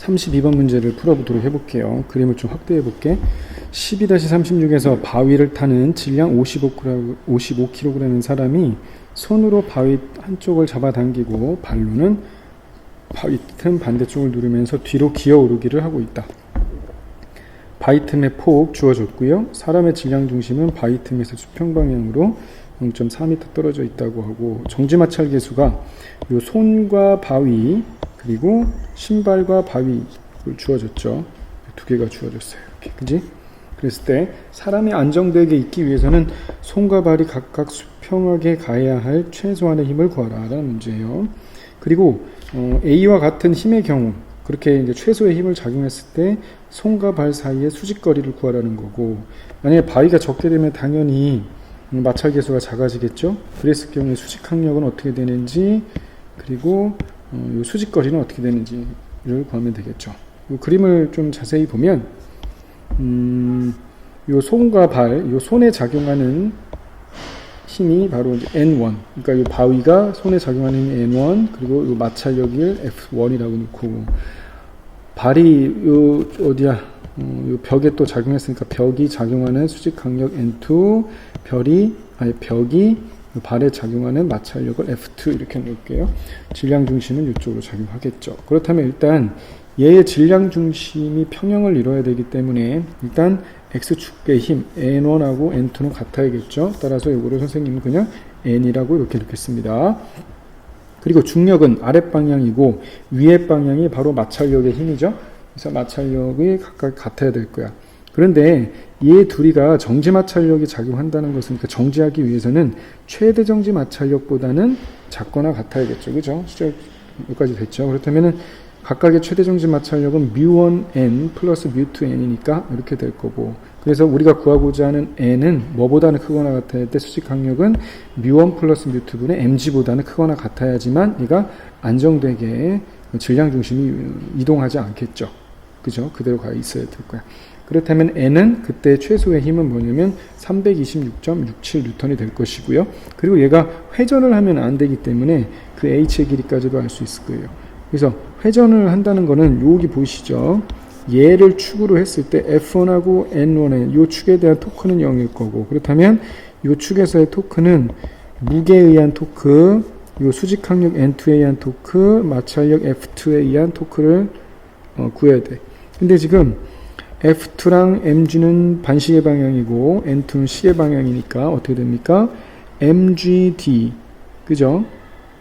32번 문제를 풀어보도록 해볼게요. 그림을 좀 확대해 볼게. 12-36에서 바위를 타는 질량 55kg인 사람이 손으로 바위 한쪽을 잡아당기고 발로는 바위 틈 반대쪽을 누르면서 뒤로 기어오르기를 하고 있다. 바위 틈의 폭 주어졌고요. 사람의 질량 중심은 바위 틈에서 수평 방향으로 0.4m 떨어져 있다고 하고, 정지마찰 계수가 요 손과 바위 그리고 신발과 바위를 주어졌죠. 두 개가 주어졌어요. 이렇게, 그지? 그랬을 때 사람이 안정되게 있기 위해서는 손과 발이 각각 수평하게 가해야 할 최소한의 힘을 구하라 라는 문제예요. 그리고 A와 같은 힘의 경우, 그렇게 이제 최소의 힘을 작용했을 때 손과 발 사이의 수직거리를 구하라는 거고, 만약에 바위가 적게 되면 당연히 마찰 계수가 작아지겠죠. 그랬을 경우에 수직 항력은 어떻게 되는지, 그리고 이 수직거리는 어떻게 되는지를 구하면 되겠죠. 이 그림을 좀 자세히 보면 이 손과 발, 이 손에 작용하는 힘이 바로 이제 N1, 그러니까 이 바위가 손에 작용하는 힘이 N1, 그리고 이 마찰력을 F1이라고 놓고, 발이 요 어디야, 요 벽에 또 작용했으니까 벽이 작용하는 수직 강력 N2, 벽이 발에 작용하는 마찰력을 F2 이렇게 놓을게요. 질량 중심은 이쪽으로 작용하겠죠. 그렇다면 일단 얘의 질량 중심이 평형을 이뤄야 되기 때문에 일단 X축의 힘 N1하고 N2는 같아야겠죠. 따라서 이거를 선생님은 그냥 N이라고 이렇게 넣겠습니다. 그리고 중력은 아랫방향이고 위의 방향이 바로 마찰력의 힘이죠. 그래서 마찰력이 각각 같아야 될 거야. 그런데 이 둘이가 정지 마찰력이 작용한다는 것은, 그러니까 정지하기 위해서는 최대 정지 마찰력보다는 작거나 같아야겠죠. 그죠? 시작 여기까지 됐죠. 그렇다면은 각각의 최대 정지 마찰력은 μ1n 플러스 μ2n이니까 이렇게 될 거고, 그래서 우리가 구하고자 하는 n은 뭐보다는 크거나 같아야 할 때 수직 강력은 μ1 플러스 μ2분의 mg보다는 크거나 같아야지만 얘가 안정되게 질량 중심이 이동하지 않겠죠. 그죠? 그대로 가 있어야 될 거야. 그렇다면 n은 그때 최소의 힘은 뭐냐면 326.67N이 될 것이고요. 그리고 얘가 회전을 하면 안 되기 때문에 그 h의 길이까지도 알 수 있을 거예요. 그래서 회전을 한다는 거는 여기 보이시죠? 얘를 축으로 했을 때 F1하고 N1의 요 축에 대한 토크는 0일 거고, 그렇다면 요 축에서의 토크는 무게에 의한 토크, 요 수직 항력 N2에 의한 토크, 마찰력 F2에 의한 토크를 구해야 돼. 근데 지금 F2랑 mg는 반시계 방향이고 N2는 시계 방향이니까 어떻게 됩니까? mgd, 그죠?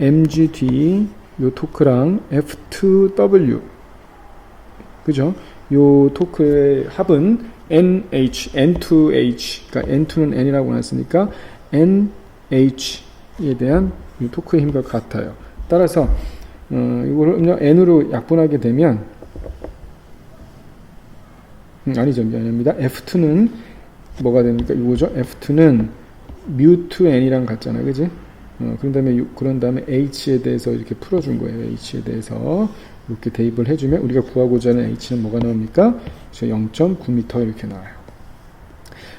mgd 요 토크랑 F2w, 그죠? 요 토크의 합은 NH, N2H, 그러니까 N2는 N이라고 놨으니까 NH에 대한 이 토크의 힘과 같아요. 따라서 이거를 N으로 약분하게 되면 아니죠, 미안합니다. F2는 뭐가 됩니까? 이거죠. F2는 μ2n이랑 같잖아요, 그지? 그런 다음에 H에 대해서 이렇게 풀어준 거예요. H에 대해서 이렇게 대입을 해주면 우리가 구하고자 하는 H는 뭐가 나옵니까? 0.9m 이렇게 나와요.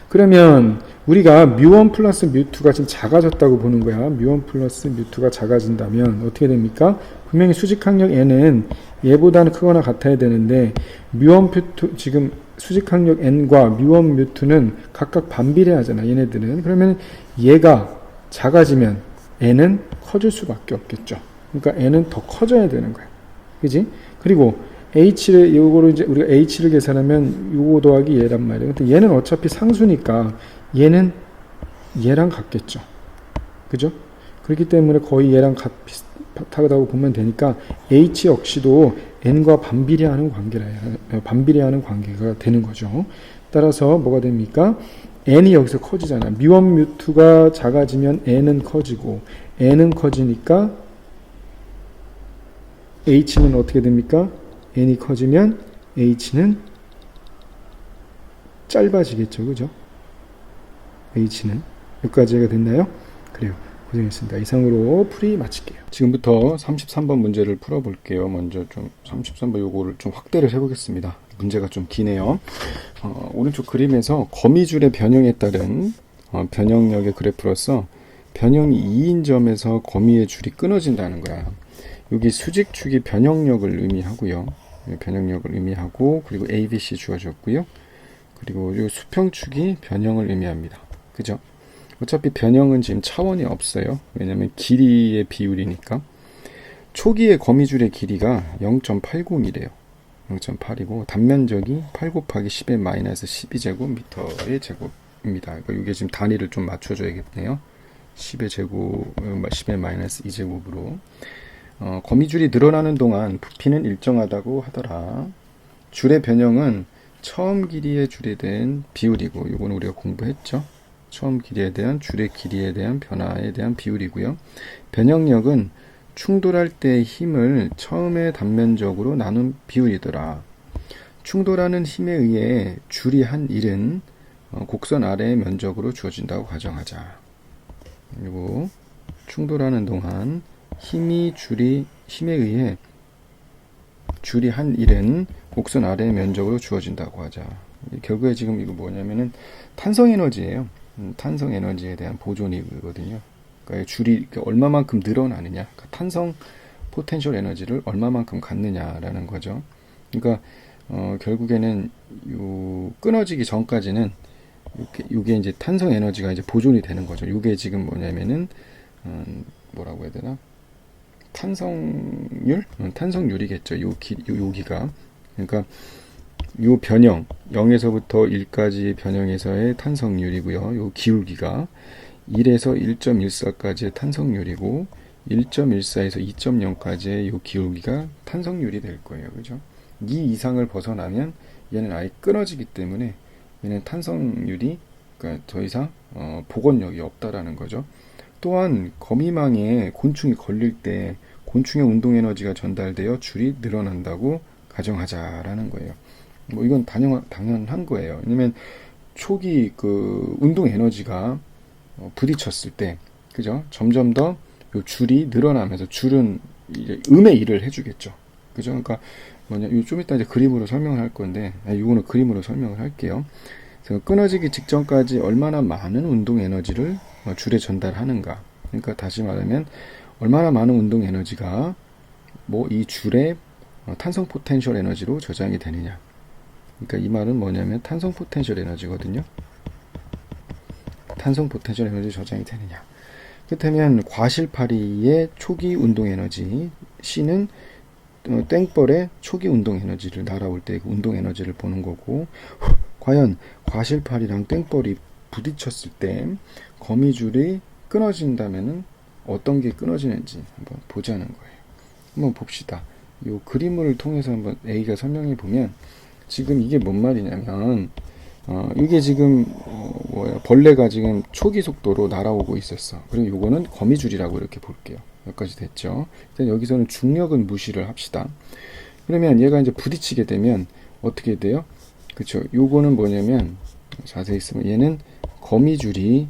그러면 우리가 μ1 플러스 μ2가 지금 작아졌다고 보는 거야. μ1 플러스 μ2가 작아진다면 어떻게 됩니까? 분명히 수직 항력 N은 얘보다는 크거나 같아야 되는데 μ1 μ2 지금 수직 항력 N과 μ1 μ2는 각각 반비례하잖아, 얘네들은. 그러면 얘가 작아지면 N은 커질 수밖에 없겠죠. 그러니까 N은 더 커져야 되는 거야. 그지? 그리고 H를, 요거를 이제 우리가 H를 계산하면 요거 더하기 얘란 말이에요. 근데 얘는 어차피 상수니까 얘는 얘랑 같겠죠. 그죠? 그렇기 때문에 거의 얘랑 비슷하다고 보면 되니까 H 역시도 N과 반비례하는 관계가 되는 거죠. 따라서 뭐가 됩니까? N이 여기서 커지잖아. μ1 μ2가 작아지면 N은 커지고, N은 커지니까 H는 어떻게 됩니까? N이 커지면 H는 짧아지겠죠. 그죠? H는 여기까지가 됐나요? 그래요. 고생했습니다. 이상으로 풀이 마칠게요. 지금부터 33번 문제를 풀어볼게요. 먼저 좀 33번 요거를 좀 확대를 해보겠습니다. 문제가 좀 기네요. 오른쪽 그림에서 거미줄의 변형에 따른 변형력의 그래프로서 변형이 2인 점에서 거미의 줄이 끊어진다는 거야. 여기 수직축이 변형력을 의미하고요. 변형력을 의미하고, 그리고 ABC 주어졌고요. 그리고 이 수평축이 변형을 의미합니다. 그죠? 어차피 변형은 지금 차원이 없어요. 왜냐면 길이의 비율이니까. 초기의 거미줄의 길이가 0.80이래요. 0.8이고 단면적이 8 곱하기 10의 마이너스 12제곱미터의 제곱입니다. 그러니까 이게 지금 단위를 좀 맞춰줘야겠네요. 10의 제곱, 10의 마이너스 2제곱으로. 거미줄이 늘어나는 동안 부피는 일정하다고 하더라. 줄의 변형은 처음 길이의 줄에 대한 비율이고, 이거는 우리가 공부했죠. 처음 길이에 대한 줄의 길이에 대한 변화에 대한 비율이고요. 변형력은 충돌할 때의 힘을 처음에 단면적으로 나눈 비율이더라. 충돌하는 힘에 의해 줄이 한 일은 곡선 아래의 면적으로 주어진다고 가정하자. 그리고 충돌하는 동안 힘에 의해 줄이 한 일은 곡선 아래의 면적으로 주어진다고 하자. 결국에 지금 이거 뭐냐면은 탄성 에너지예요. 탄성 에너지에 대한 보존이거든요. 그러니까 줄이 얼마만큼 늘어나느냐, 그러니까 탄성 포텐셜 에너지를 얼마만큼 갖느냐라는 거죠. 그러니까 결국에는 요 끊어지기 전까지는 요게 이제 탄성 에너지가 이제 보존이 되는 거죠. 요게 지금 뭐냐면은 뭐라고 해야 되나? 탄성률이겠죠. 여기가. 그러니까 요 변형 0에서부터 1까지 변형에서의 탄성률이고요. 요 기울기가 1에서 1.14까지의 탄성률이고 1.14에서 2.0까지의 요 기울기가 탄성률이 될 거예요. 그죠? 이 이상을 벗어나면 얘는 아예 끊어지기 때문에 얘는 탄성률이 그러니까 더 이상 복원력이 없다라는 거죠. 또한 거미망에 곤충이 걸릴 때 곤충의 운동 에너지가 전달되어 줄이 늘어난다고 가정하자라는 거예요. 뭐 이건 당연한 거예요. 왜냐면 초기 그 운동 에너지가 부딪혔을 때, 그죠? 점점 더 요 줄이 늘어나면서 줄은 이제 음의 일을 해주겠죠. 그죠? 그러니까 좀 이따 이제 그림으로 설명을 할 건데, 이거는 그림으로 설명을 할게요. 그래서 끊어지기 직전까지 얼마나 많은 운동 에너지를 줄에 전달하는가. 그러니까 다시 말하면 얼마나 많은 운동 에너지가 뭐 이 줄의 탄성 포텐셜 에너지로 저장이 되느냐. 그러니까 이 말은 뭐냐면 탄성 포텐셜 에너지거든요. 탄성 포텐셜 에너지 저장이 되느냐. 그렇다면 과실파리의 초기 운동 에너지 C는 땡벌의 초기 운동 에너지를 날아올 때 그 운동 에너지를 보는 거고, 과연 과실파리랑 땡벌이 부딪혔을 때 거미줄이 끊어진다면은 어떤 게 끊어지는지 한번 보자는 거예요. 한번 봅시다. 이 그림을 통해서 한번 A가 설명해 보면 지금 이게 뭔 말이냐면 이게 지금 벌레가 지금 초기 속도로 날아오고 있었어. 그리고 요거는 거미줄이라고 이렇게 볼게요. 여기까지 됐죠. 일단 여기서는 중력은 무시를 합시다. 그러면 얘가 이제 부딪히게 되면 어떻게 돼요? 그쵸. 요거는 뭐냐면 자세히 있으면 얘는 거미줄이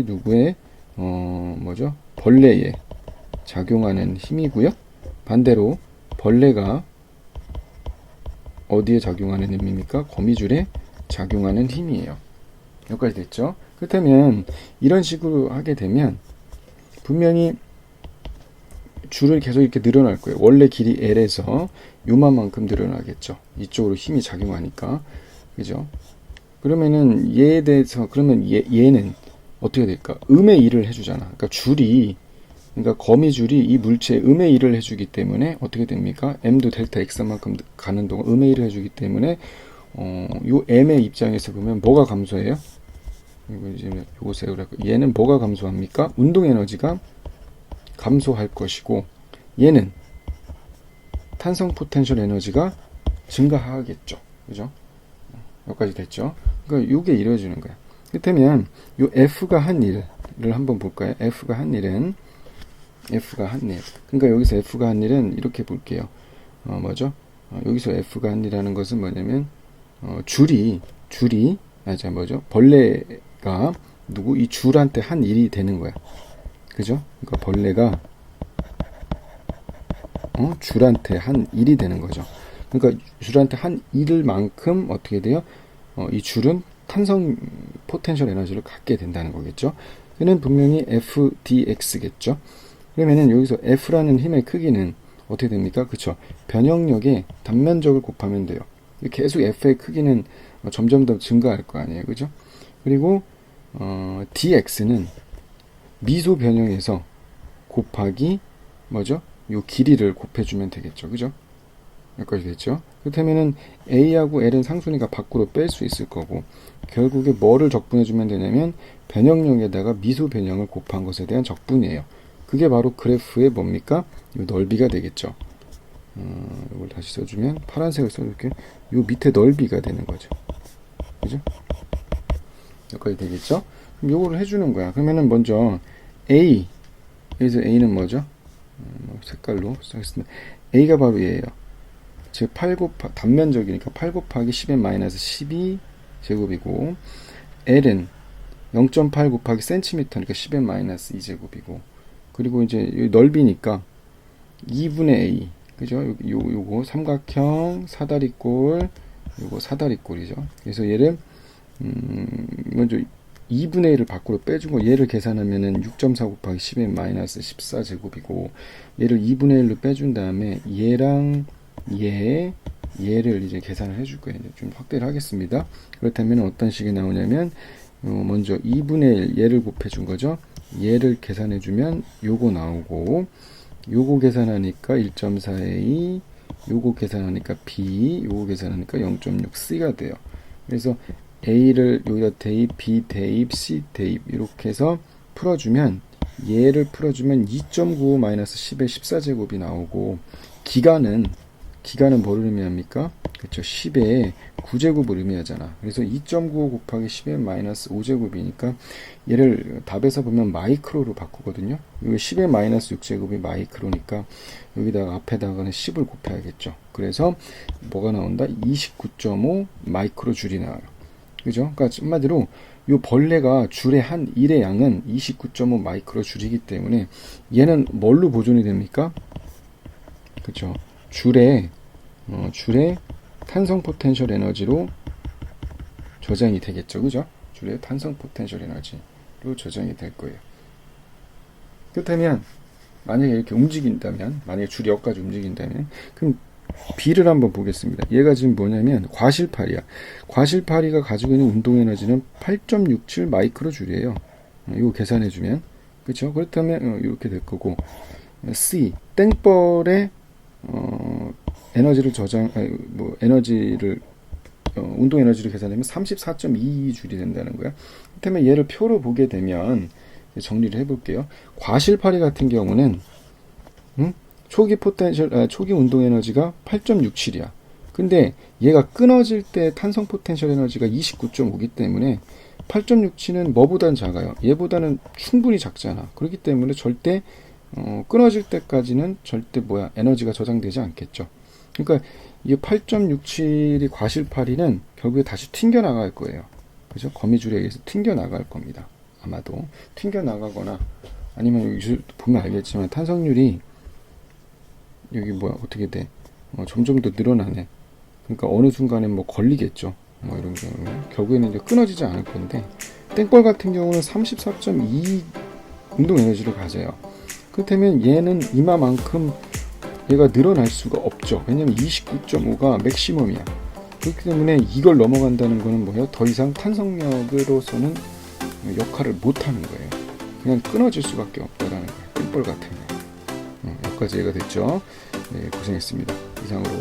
누구의 뭐죠? 벌레에 작용하는 힘이고요. 반대로 벌레가 어디에 작용하는 힘입니까? 거미줄에 작용하는 힘이에요. 여기까지 됐죠? 그렇다면 이런 식으로 하게 되면 분명히 줄은 계속 이렇게 늘어날 거예요. 원래 길이 L에서 요만큼 늘어나겠죠. 이쪽으로 힘이 작용하니까. 그죠? 그러면은 얘에 대해서 그러면 얘는 어떻게 될까? 음의 일을 해주잖아. 그러니까 그러니까 거미줄이 이 물체에 음의 일을 해주기 때문에 어떻게 됩니까? M도 델타 X만큼 가는 동안 음의 일을 해주기 때문에 요 M의 입장에서 보면 뭐가 감소해요? 이거 이제 요거 세우라고. 얘는 뭐가 감소합니까? 운동 에너지가 감소할 것이고 얘는 탄성 포텐셜 에너지가 증가하겠죠. 그죠? 여기까지 됐죠? 그러니까 요게 이루어지는 거야. 그렇다면 요 F가 한 일을 한번 볼까요? F가 한 일은 그러니까 여기서 F가 한 일은 이렇게 볼게요. 뭐죠? 여기서 F가 한 일이라는 것은 뭐냐면 벌레가 이 줄한테 한 일이 되는 거야. 그죠? 그러니까 벌레가 줄한테 한 일이 되는 거죠. 그러니까 줄한테 한 일을 만큼 어떻게 돼요? 이 줄은 탄성 포텐셜 에너지를 갖게 된다는 거겠죠. 그는 분명히 FdX겠죠. 그러면은 여기서 F라는 힘의 크기는 어떻게 됩니까? 그쵸. 변형력의 단면적을 곱하면 돼요. 계속 f의 크기는 점점 더 증가할 거 아니에요. 그죠? 그리고 dx는 미소 변형에서 곱하기 뭐죠? 요 길이를 곱해주면 되겠죠. 그죠? 여기까지 됐죠? 그렇다면은 a하고 l은 상수니까 밖으로 뺄 수 있을 거고, 결국에 뭐를 적분해주면 되냐면 변형력에다가 미소 변형을 곱한 것에 대한 적분이에요. 그게 바로 그래프의 뭡니까? 요 넓이가 되겠죠. 이걸 다시 써주면 파란색을 써줄게. 요 밑에 넓이가 되는 거죠. 그죠? 여기까지 되겠죠? 그럼 요거를 해주는 거야. 그러면은 먼저 A, 여기서 A는 뭐죠? 색깔로 쓰겠습니다. A가 바로 얘예요. 즉 8 곱하기 단면적이니까 8 곱하기 10의 마이너스 12 제곱이고, L은 0.8 곱하기 센티미터니까 10의 마이너스 2제곱이고, 그리고 이제 여기 넓이니까 2분의 A, 그죠? 요거 삼각형 사다리꼴, 요거 사다리꼴이죠. 그래서 얘를 먼저 2분의 1을 밖으로 빼주고, 얘를 계산하면은 6.4 곱하기 10의 마이너스 14제곱이고, 얘를 2분의 1로 빼준 다음에 얘랑 얘를 이제 계산을 해줄 거예요. 이제 좀 확대를 하겠습니다. 그렇다면 어떤 식이 나오냐면, 먼저 2분의 1 얘를 곱해준 거죠. 얘를 계산해주면 요거 나오고, 요거 계산하니까 1.4a, 요거 계산하니까 b, 요거 계산하니까 0.6c가 돼요. 그래서 a를 여기다 대입, b 대입, c 대입 이렇게 해서 풀어주면, 얘를 풀어주면 2.95 마이너스 10의 14제곱이 나오고, 기간은 뭐를 의미합니까? 그렇죠. 10의 9제곱을 의미하잖아. 그래서 2.95 곱하기 10의 마이너스 5제곱이니까 얘를 답에서 보면 마이크로로 바꾸거든요. 여기 10의 마이너스 6제곱이 마이크로니까 여기다가 앞에다가는 10을 곱해야겠죠. 그래서 뭐가 나온다? 29.5 마이크로 줄이 나와요. 그죠? 그러니까 한마디로 요 벌레가 줄의 한 일의 양은 29.5 마이크로 줄이기 때문에 얘는 뭘로 보존이 됩니까? 그렇죠. 줄의 탄성 포텐셜 에너지로 저장이 되겠죠. 그죠? 줄의 탄성 포텐셜 에너지로 저장이 될 거예요. 그렇다면 만약에 이렇게 움직인다면, 만약에 줄이 여기까지 움직인다면, 그럼 B를 한번 보겠습니다. 얘가 지금 뭐냐면 과실파리야. 과실파리가 가지고 있는 운동 에너지는 8.67 마이크로 줄이에요. 이거 계산해주면, 그렇죠? 그렇다면 이렇게 될 거고, C 땡벌의 에너지를 에너지를 운동 에너지를 계산하면 34.22줄이 된다는 거야. 그렇다면 얘를 표로 보게 되면 정리를 해볼게요. 과실파리 같은 경우는 초기 운동 에너지가 8.67이야. 근데 얘가 끊어질 때 탄성 포텐셜 에너지가 29.5기 때문에 8.67은 뭐보단 작아요. 얘보다는 충분히 작잖아. 그렇기 때문에 절대 끊어질 때까지는 절대 에너지가 저장되지 않겠죠. 그러니까 이 8.67이 과실파리는 결국에 다시 튕겨 나갈 거예요. 그죠? 거미줄에 의해서 튕겨 나갈 겁니다. 아마도 튕겨 나가거나, 아니면 여기 보면 알겠지만 탄성률이 여기 어떻게 돼? 점점 더 늘어나네. 그러니까 어느 순간에 걸리겠죠. 이런 경우에 결국에는 이제 끊어지지 않을 건데, 땡벌 같은 경우는 34.2 운동 에너지를 가져요. 그렇다면 얘는 이마만큼 얘가 늘어날 수가 없죠. 왜냐면 29.5가 맥시멈이야. 그렇기 때문에 이걸 넘어간다는 거는 뭐예요? 더 이상 탄성력으로서는 역할을 못하는 거예요. 그냥 끊어질 수밖에 없다라는 거예요. 땡벌 같은 거. 여기까지 이해가 됐죠? 네, 고생했습니다. 이상으로